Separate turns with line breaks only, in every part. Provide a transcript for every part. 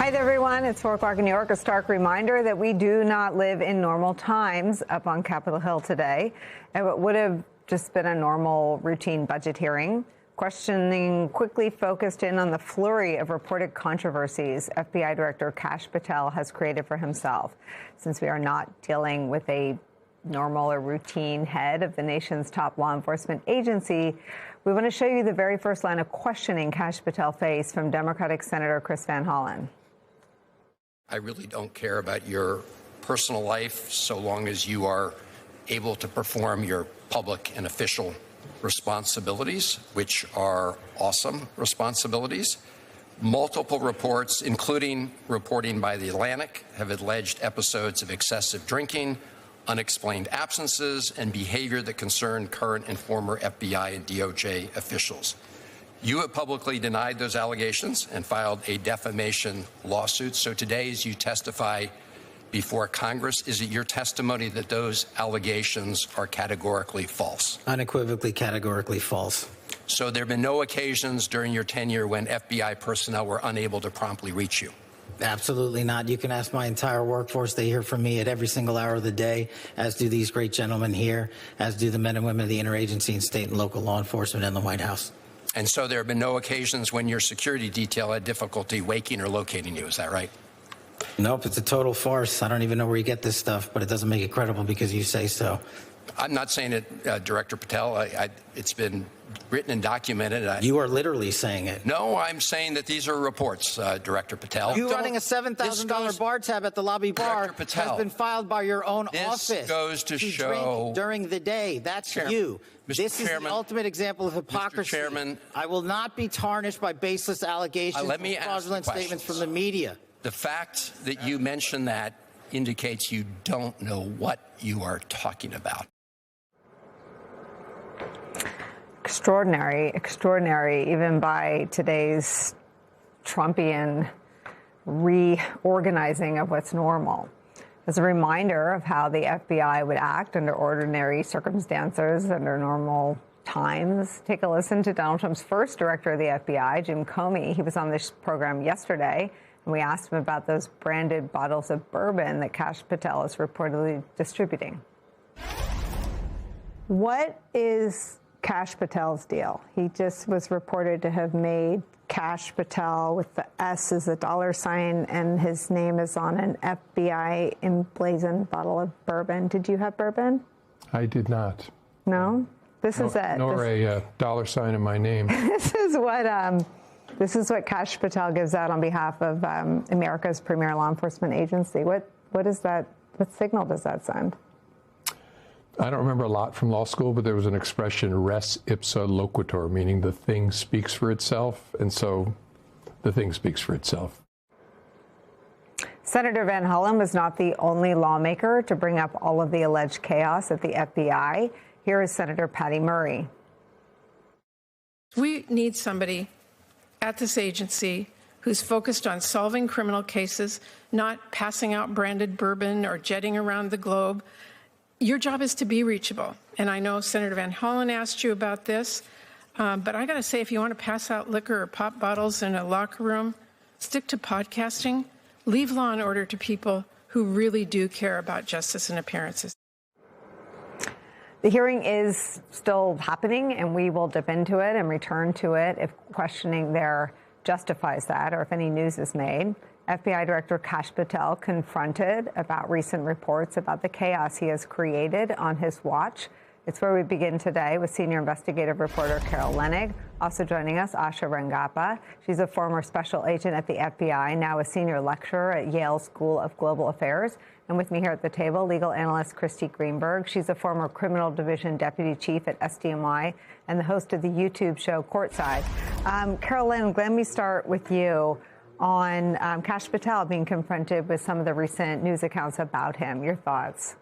Hi there, everyone. It's 4 o'clock in New York. A stark reminder that we do not live in normal times up on Capitol Hill today. And what would have just been a normal routine budget hearing, questioning quickly focused in on the flurry of reported controversies FBI Director Kash Patel has created for himself. Since we are not dealing with a normal or routine head of the nation's top law enforcement agency, we want to show you the very first line of questioning Kash Patel faced from Democratic Senator Chris Van Hollen.
I really don't care about your personal life so long as you are able to perform your public and official responsibilities, which are awesome responsibilities. Multiple reports, including reporting by The Atlantic, have alleged episodes of excessive drinking, unexplained absences, and behavior that concern current and former FBI and DOJ officials. You have publicly denied those allegations and filed a defamation lawsuit. So today, as you testify before Congress, is it your testimony that those allegations are categorically false?
Unequivocally, categorically false.
So there have been no occasions during your tenure when FBI personnel were unable to promptly reach you?
Absolutely not. You can ask my entire workforce. They hear from me at every single hour of the day, as do these great gentlemen here, as do the men and women of the interagency and state and local law enforcement and the White House.
And so there have been no occasions when your security detail had difficulty waking or locating you. Is that right?
Nope, it's a total farce. I don't even know where you get this stuff, but it doesn't make it credible because you say so.
I'm not saying it, Director Patel. It's been written and documented.
You are literally saying it.
No, I'm saying that these are reports, Director Patel.
You running a $7,000 bar tab at the lobby bar has been filed by your own office.
This goes to show
drink during the day. That's you. This is the ultimate example of hypocrisy.
Mr. Chairman,
I will not be tarnished by baseless allegations and fraudulent statements from the media.
The fact that you mentioned that indicates you don't know what you are talking about.
Extraordinary, even by today's Trumpian reorganizing of what's normal. As a reminder of how the FBI would act under ordinary circumstances, under normal times, take a listen to Donald Trump's first director of the FBI, Jim Comey. He was on this program yesterday, and we asked him about those branded bottles of bourbon that Kash Patel is reportedly distributing. What is Kash Patel's deal? He just was reported to have made Kash Patel with the S as a $sign, and his name is on an FBI emblazoned bottle of bourbon. Did you have bourbon?
I did not.
No? This is it.
Nor a $sign in my name.
This is what Kash Patel gives out on behalf of America's premier law enforcement agency. What is that? What signal does that send?
I don't remember a lot from law school, but there was an expression, res ipsa loquitur, meaning the thing speaks for itself. And so the thing speaks for itself.
Senator Van Hollen was not the only lawmaker to bring up all of the alleged chaos at the FBI. Here is Senator Patty Murray.
We need somebody at this agency who's focused on solving criminal cases, not passing out branded bourbon or jetting around the globe. Your job is to be reachable. And I know Senator Van Hollen asked you about this, but I got to say, if you want to pass out liquor or pop bottles in a locker room, stick to podcasting. Leave law and order to people who really do care about justice and appearances.
The hearing is still happening, and we will dip into it and return to it if questioning there justifies that or if any news is made. FBI Director Kash Patel confronted about recent reports about the chaos he has created on his watch. It's where we begin today with senior investigative reporter Carol Leonnig. Also joining us, Asha Rangappa. She's a former special agent at the FBI, now a senior lecturer at Yale School of Global Affairs. And with me here at the table, legal analyst Christy Greenberg. She's a former criminal division deputy chief at SDNY and the host of the YouTube show Courtside. Carol Leonnig, let me start with you on Kash Patel being confronted with some of the recent news accounts about him. Your thoughts?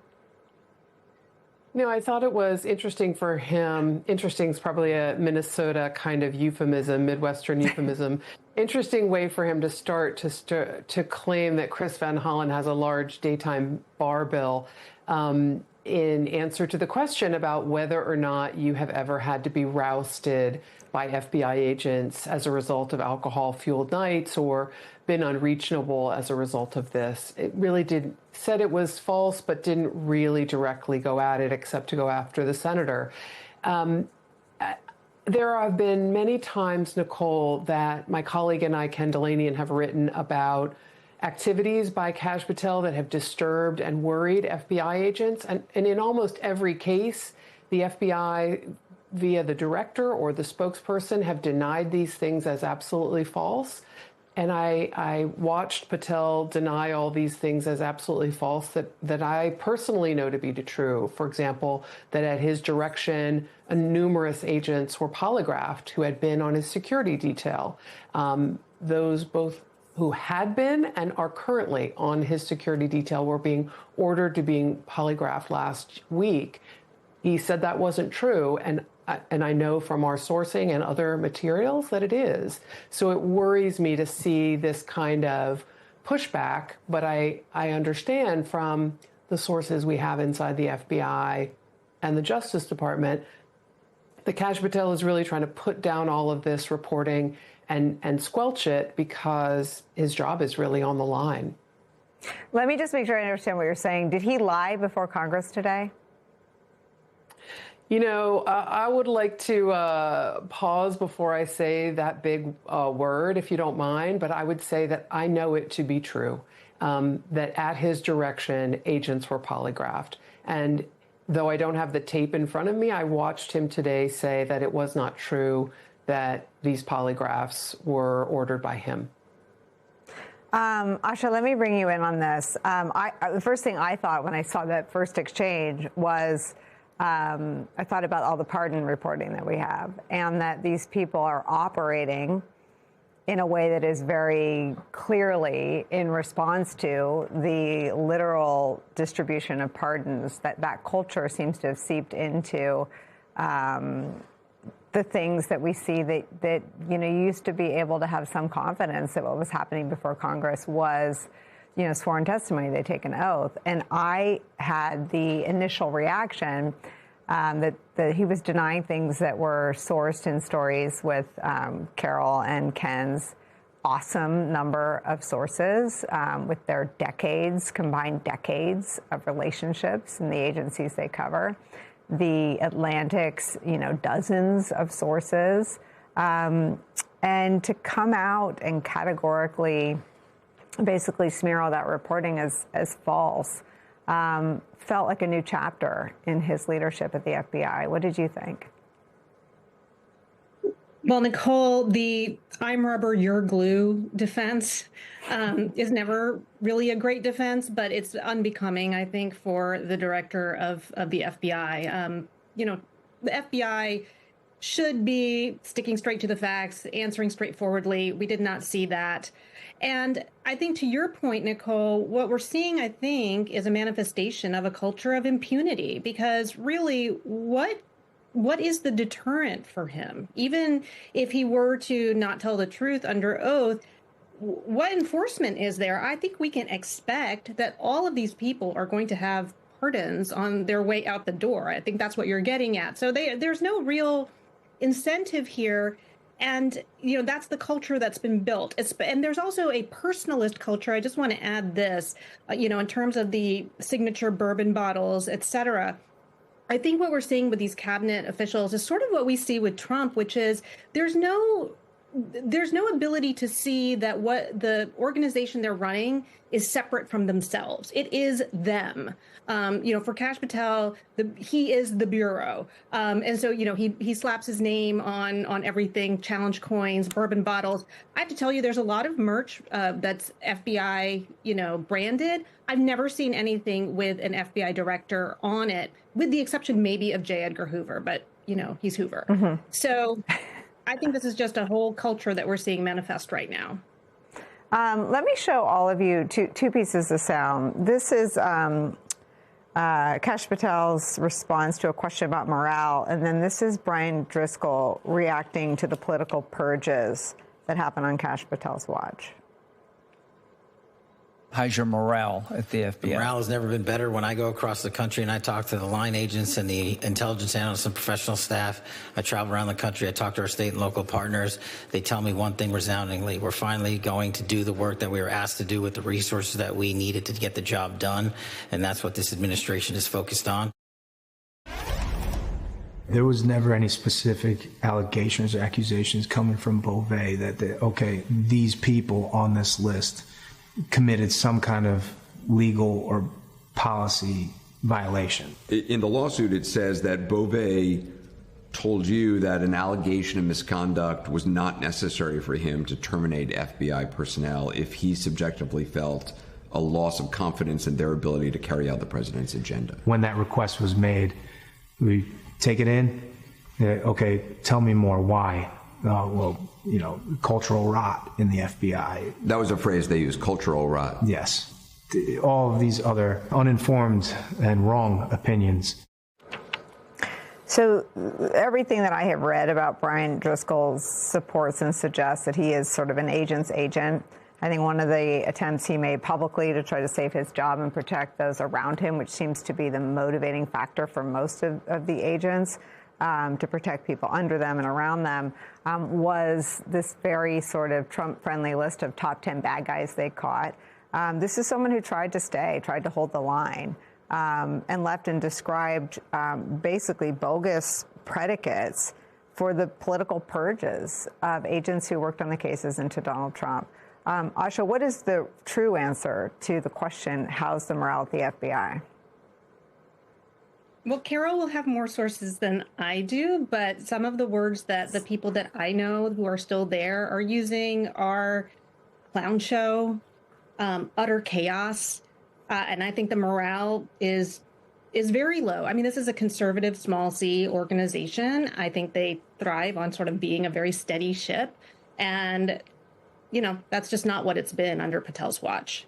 No, I thought it was interesting for him. Interesting is probably a Minnesota kind of euphemism, Midwestern euphemism. Interesting way for him to start to claim that Chris Van Hollen has a large daytime bar bill in answer to the question about whether or not you have ever had to be rousted by FBI agents as a result of alcohol-fueled nights or been unreachable as a result of this. It really said it was false, but didn't really directly go at it except to go after the senator. There have been many times, Nicole, that my colleague and I, Ken Delanian, have written about activities by Kash Patel that have disturbed and worried FBI agents. And in almost every case, the FBI, via the director or the spokesperson, have denied these things as absolutely false. And I watched Patel deny all these things as absolutely false that I personally know to be true. For example, that at his direction, numerous agents were polygraphed who had been on his security detail. Those both who had been and are currently on his security detail were being ordered to being polygraphed last week. He said that wasn't true, and I know from our sourcing and other materials that it is. So it worries me to see this kind of pushback, but I understand from the sources we have inside the FBI and the Justice Department that Kash Patel is really trying to put down all of this reporting and squelch it because his job is really on the line.
Let me just make sure I understand what you're saying. Did he lie before Congress today?
You know, I would like to pause before I say that big word, if you don't mind, but I would say that I know it to be true, that at his direction, agents were polygraphed. And though I don't have the tape in front of me, I watched him today say that it was not true that these polygraphs were ordered by him.
Asha, let me bring you in on this. The first thing I thought when I saw that first exchange was, I thought about all the pardon reporting that we have and that these people are operating in a way that is very clearly in response to the literal distribution of pardons, that culture seems to have seeped into the things that we see that you used to be able to have some confidence that what was happening before Congress was sworn testimony. They take an oath. And I had the initial reaction that he was denying things that were sourced in stories with Carol and Ken's awesome number of sources with their combined decades of relationships in the agencies they cover. The Atlantic's, dozens of sources. And to come out and categorically basically smear all that reporting as false felt like a new chapter in his leadership at the FBI. What did you think?
Well, Nicole, the I'm rubber, you're glue defense is never really a great defense, but it's unbecoming, I think, for the director of the FBI. The FBI should be sticking straight to the facts, answering straightforwardly. We did not see that. And I think to your point, Nicole, what we're seeing, I think, is a manifestation of a culture of impunity, because really what is the deterrent for him? Even if he were to not tell the truth under oath, what enforcement is there? I think we can expect that all of these people are going to have pardons on their way out the door. I think that's what you're getting at. So there's no real incentive here. And, that's the culture that's been built. And there's also a personalist culture. I just want to add this, in terms of the signature bourbon bottles, et cetera. I think what we're seeing with these cabinet officials is sort of what we see with Trump, which is there's no ability to see that what the organization they're running is separate from themselves. It is them. For Kash Patel, he is the bureau. And so, he slaps his name on everything, challenge coins, bourbon bottles. I have to tell you, there's a lot of merch that's FBI, branded. I've never seen anything with an FBI director on it, with the exception maybe of J. Edgar Hoover, but, he's Hoover. Mm-hmm. So I think this is just a whole culture that we're seeing manifest right now.
Let me show all of you two pieces of sound. This is Kash Patel's response to a question about morale, and then this is Brian Driscoll reacting to the political purges that happened on Kash Patel's watch.
how's your morale at the FBI?
Morale has never been better. When I go across the country and I talk to the line agents and the intelligence analysts and professional staff, I travel around the country, I talk to our state and local partners, they tell me one thing resoundingly: we're finally going to do the work that we were asked to do with the resources that we needed to get the job done, and that's what this administration is focused on.
There was never any specific allegations or accusations coming from Beauvais that, these people on this list committed some kind of legal or policy violation.
In the lawsuit, it says that Beauvais told you that an allegation of misconduct was not necessary for him to terminate FBI personnel if he subjectively felt a loss of confidence in their ability to carry out the president's agenda.
When that request was made, we take it in. Tell me more. Why? Cultural rot in the FBI.
That was a phrase they used, cultural rot.
Yes. All of these other uninformed and wrong opinions.
So everything that I have read about Brian Driscoll supports and suggests that he is sort of an agent's agent. I think one of the attempts he made publicly to try to save his job and protect those around him, which seems to be the motivating factor for most of the agents, to protect people under them and around them, was this very sort of Trump-friendly list of top 10 bad guys they caught. This is someone who tried to stay, tried to hold the line, and left and described basically bogus predicates for the political purges of agents who worked on the cases into Donald Trump. Asha, what is the true answer to the question, how's the morale at the FBI?
Well, Carol will have more sources than I do, but some of the words that the people that I know who are still there are using are clown show, utter chaos, and I think the morale is very low. I mean, this is a conservative small C organization. I think they thrive on sort of being a very steady ship, and that's just not what it's been under Patel's watch.